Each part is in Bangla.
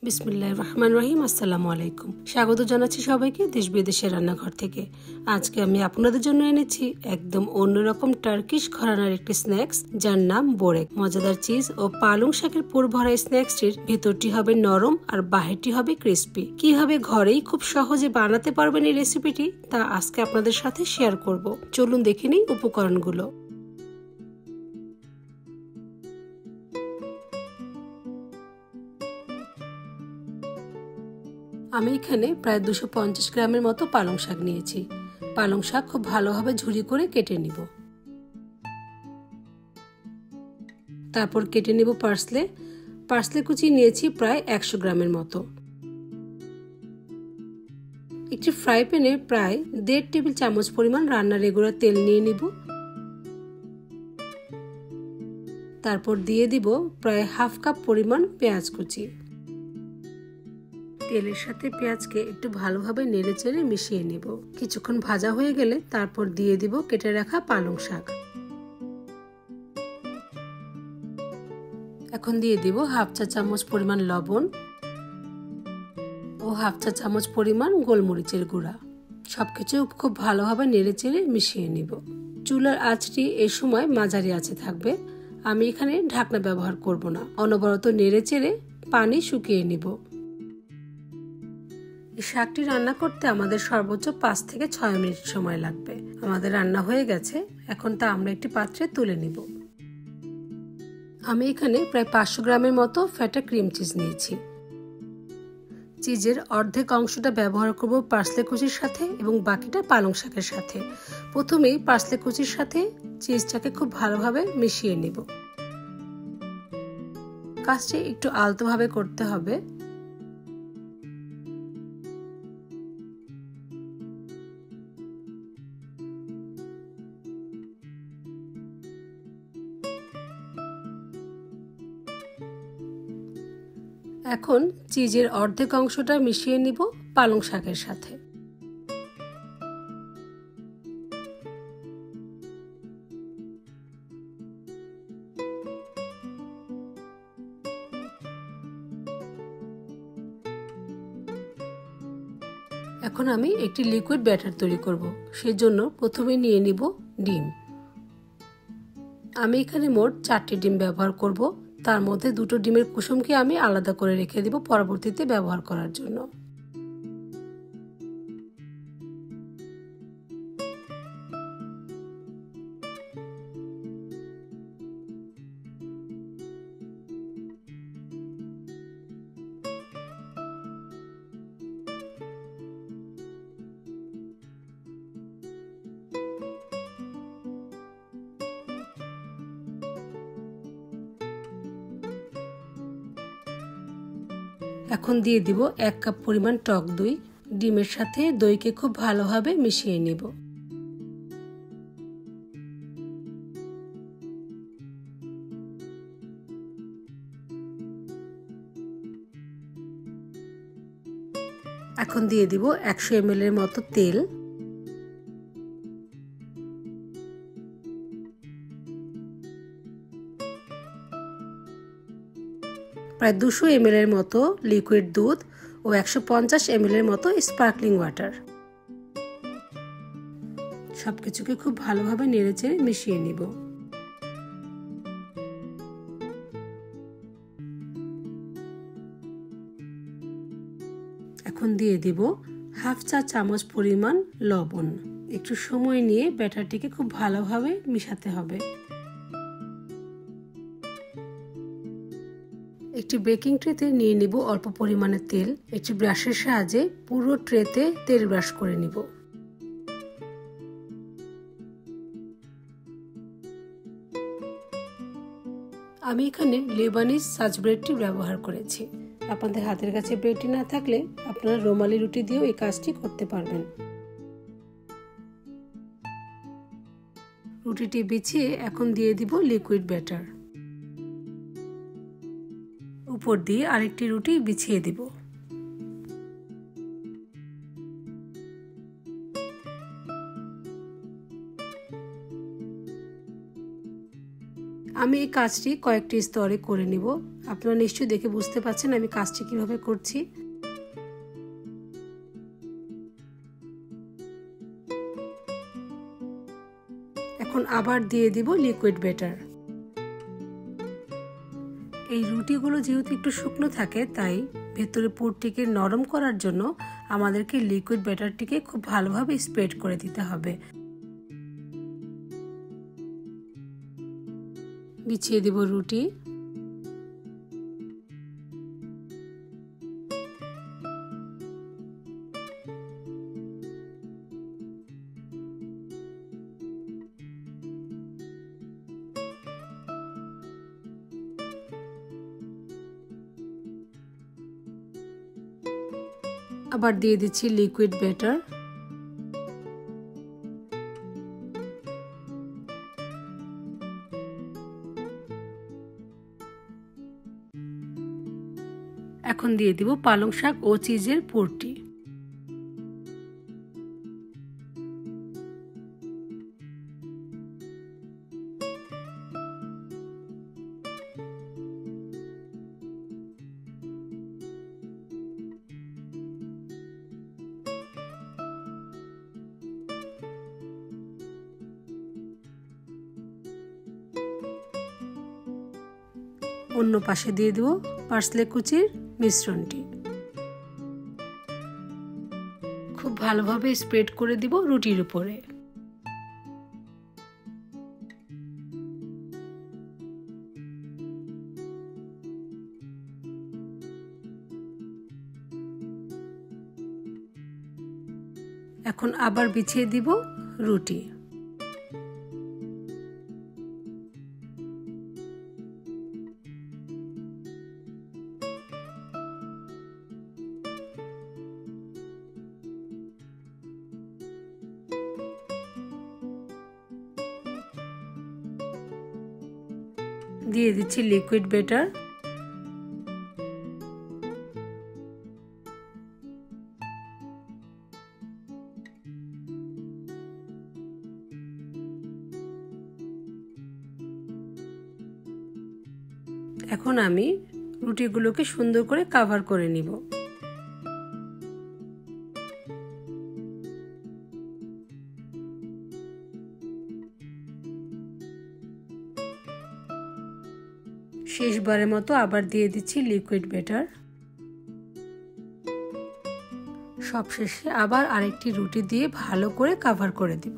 বিসমিল্লাহির রহমানির রহিম। আসসালামু আলাইকুম। স্বাগত জানাচ্ছি সবাইকে দেশ বিদেশের রান্নাঘর থেকে। আজকে আমি আপনাদের জন্য এনেছি একদম অন্যরকম টার্কিশ ঘরানার একটি স্ন্যাক্স, যার নাম বোরেক। মজাদার চিজ ও পালং শাকের পুর ভরা স্ন্যাক্সটির ভিতরটি হবে নরম আর বাহিরটি হবে ক্রিস্পি। কিভাবে ঘরেই খুব সহজে বানাতে পারবেন এই রেসিপিটি, তা আজকে আপনাদের সাথে শেয়ার করব। চলুন দেখে নিই উপকরণগুলো। আমি এখানে প্রায় 250 গ্রামের মতো পালং শাক নিয়েছি। পালং শাক খুব ভালোভাবে ঝুরি করে কেটে নিব। তারপর কেটে নিব পার্সলে কুচি নিয়েছি প্রায় 100 গ্রামের মতো। একটি ফ্রাই প্যানে প্রায় 1.5 টেবিল চামচ পরিমাণ রান্নার রেগুলার তেল নিয়ে নিব। তারপর দিয়ে দিব প্রায় হাফ কাপ পরিমাণ পেঁয়াজ কুচি। তেলের সাথে পেঁয়াজকে একটু ভালোভাবে নেড়েচেড়ে মিশিয়ে নেব। কিছুক্ষণ ভাজা হয়ে গেলে তারপর দিয়ে দিব কেটে রাখা পালং শাক। এখন দিয়ে দিব হাফ চা চামচ পরিমাণ লবণ ও হাফ চা চামচ পরিমাণ গোলমরিচের গুঁড়া। সবকিছু খুব ভালোভাবে নেড়েচেড়ে মিশিয়ে নিব। চুলার আঁচটি এই সময় মাঝারি আঁচে থাকবে। আমি এখানে ঢাকনা ব্যবহার করব না। অনবরত নেড়েচেড়ে পানি শুকিয়ে নিব। এই শাকটি রান্না করতে আমাদের সর্বোচ্চ 5 থেকে 6 মিনিট সময় লাগবে। আমাদের রান্না হয়ে গেছে। এখন তা আমরা একটি পাত্রে তুলে নিব। আমি এখানে প্রায় 500 গ্রামের মতো ফ্যাটা ক্রিম চিজ নিয়েছি। চিজের অর্ধেক অংশটা ব্যবহার করব পার্সলে কুচির সাথে এবং বাকিটা পালং শাকের সাথে। প্রথমেই পার্সলে কুচির সাথে চিজটাকে খুব ভালোভাবে মিশিয়ে নিব। কাজটি একটু আলতোভাবে করতে হবে। এখন চিজের অর্ধেক অংশটা মিশিয়ে নিব পালং শাকের সাথে। এখন আমি একটি লিকুইড ব্যাটার তৈরি করব। সেজন্য প্রথমে নিয়ে নিব ডিম। আমি এখানে মোট 4টি ডিম ব্যবহার করব। তার মধ্যে 2টো ডিমের কুসুমকে আমি আলাদা করে রেখে দিব পরবর্তীতে ব্যবহার করার জন্য। এখন দিয়ে দিব 1 কাপ পরিমাণ টক দই। ডিমের সাথে দইকে খুব ভালোভাবে মিশিয়ে নেব। এখন দিয়ে দিব 100 ml এর মতো তেল। প্রায় 200 ml এর মতো লিকুইড দুধ ও 150 ml এর মতো স্পার্কলিং ওয়াটার। সবকিছুকে খুব ভালোভাবে নেড়েচেড়ে মিশিয়ে নিব। এখন দিয়ে দিব হাফ চা চামচ পরিমাণ লবণ। একটু সময় নিয়ে ব্যাটারটিকে খুব ভালোভাবে মিশাতে হবে। একটি বেকিং ট্রেতে নিয়ে নিব অল্প পরিমাণে তেল। একটি ব্রাশের সাহায্যে পুরো ট্রেতে তেল ব্রাশ করে নিব। আমি এখানে লেবানিজ সাজ ব্রেডটি ব্যবহার করেছি। আপনাদের হাতের কাছে ব্রেডটি না থাকলে আপনারা রুমালি রুটি দিয়েও এই কাজটি করতে পারবেন। রুটিটি বিছিয়ে এখন দিয়ে দিব লিকুইড ব্যাটার। উপর দিয়ে আরেকটি রুটি বিছিয়ে দিব। আমি এই কাজটি কয়েকটি স্তরে করে নিব। আপনারা নিশ্চয়ই দেখে বুঝতে পারছেন আমি কাজটি কিভাবে করছি। এখন আবার দিয়ে দিব লিকুইড ব্যাটার। এই রুটিগুলো যেহেতু একটু শুকনো থাকে, তাই ভেতরে পুরটিকে নরম করার জন্য আমাদেরকে লিকুইড ব্যাটারটিকে খুব ভালোভাবে স্প্রেড করে দিতে হবে। বিছিয়ে দিব রুটি। আবার দিয়ে দিচ্ছি লিকুইড ব্যাটার। এখন দিয়ে দিব পালং শাক ও চিজের পুরটি। অন্য পাশে দিয়ে দেব পার্সলে কুচির মিশ্রণটি। খুব ভালোভাবে স্প্রেড করে দিব রুটির উপরে। এখন আবার বিছিয়ে দিব রুটি। দিয়ে দিচ্ছি লিকুইড ব্যাটার। এখন আমি রুটিগুলোকে সুন্দর করে কভার করে নিব। শেষবারের মতো আবার দিয়ে দিচ্ছি লিকুইড ব্যাটার। সবশেষে আবার আরেকটি রুটি দিয়ে ভালো করে কভার করে দিব।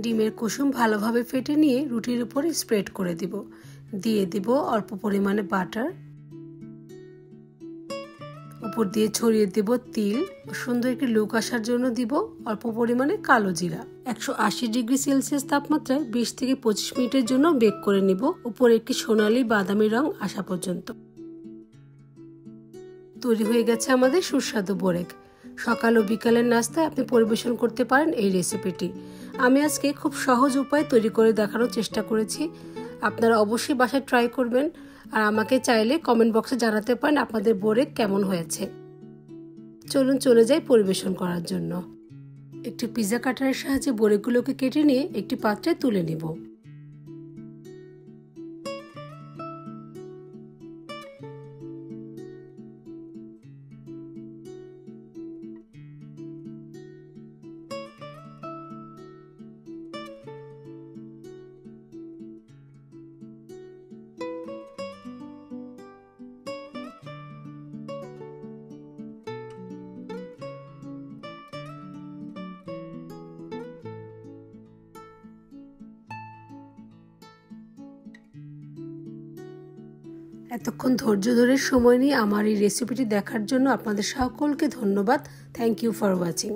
ডিমের কুসুম ভালোভাবে ফেটে নিয়ে রুটির উপরে স্প্রেড করে দিব। দিয়ে দিব অল্প পরিমাণে বাটার। উপর দিয়ে ছড়িয়ে দেব তিল। সুন্দর একটি লুক আসার জন্য দিব অল্প পরিমাণে কালো জিরা। 180 ডিগ্রি সেলসিয়াস তাপমাত্রায় 20 থেকে 25 মিনিটের জন্য বেক করে নিব, উপরে একটি সোনালী বাদামি রং আসা পর্যন্ত। তৈরি হয়ে গেছে আমাদের সুস্বাদু বোরেক। সকাল ও বিকালের নাস্তায় আপনি পরিবেশন করতে পারেন এই রেসিপিটি। আমি আজকে খুব সহজ উপায়ে তৈরি করে দেখানোর চেষ্টা করেছি। আপনারা অবশ্যই বাসায় ট্রাই করবেন আর আমাকে চাইলে কমেন্ট বক্সে জানাতে পারেন আপনাদের বোরেক কেমন হয়েছে। চলুন চলে যাই পরিবেশন করার জন্য। একটি পিৎজা কাটারের সাহায্যে বোরেকগুলোকে কেটে নিয়ে একটি পাত্রে তুলে নিব। এতক্ষণ ধৈর্য ধরে সময় নিয়ে আমার এই রেসিপিটি দেখার জন্য আপনাদের সকলকে ধন্যবাদ। Thank you for watching.